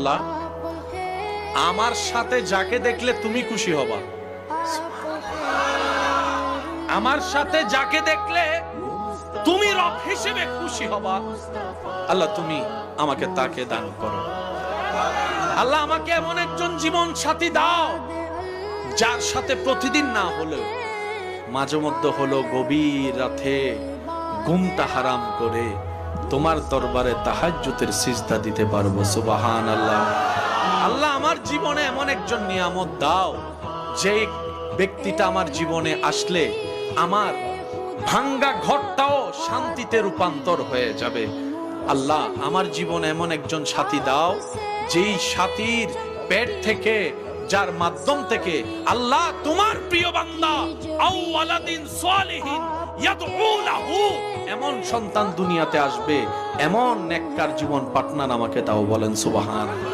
আল্লাহ, আমার সাথে যাকে দেখলে তুমি খুশি হবা, আমার সাথে যাকে দেখলে তুমি রব হিসেবে খুশি হবা, আল্লাহ তুমি আমাকে তাকে দান করো। আল্লাহ আমাকে এমন একজন জীবন সাথী দাও যার সাথে প্রতিদিন না হলেও মাঝে মধ্যে হলো গভীর রাতে ঘুমটা হারাম করে তোমার দরবারে তাহাজ্জুদের সিজদা দিতে পারবো। সুবহানাল্লাহ। আল্লাহ আমার জীবনে এমন একজন নিয়ামত দাও যে ব্যক্তিটা আমার জীবনে আসলে আমার ভাঙ্গা ঘরটাও শান্তিতে রূপান্তর হয়ে যাবে। আল্লাহ আমার জীবনে এমন একজন সাথী দাও যেই সাথীর পেট থেকে, যার মাধ্যম থেকে আল্লাহ তোমার প্রিয় বান্দা আও ওয়ালাদিন সালিহিন ইয়াদউ লাহু, এমন সন্তান দুনিয়াতে আসবে, এমন নেককার জীবন পার্টনার আমাকে দাও। বলেন সুবহানাল্লাহ।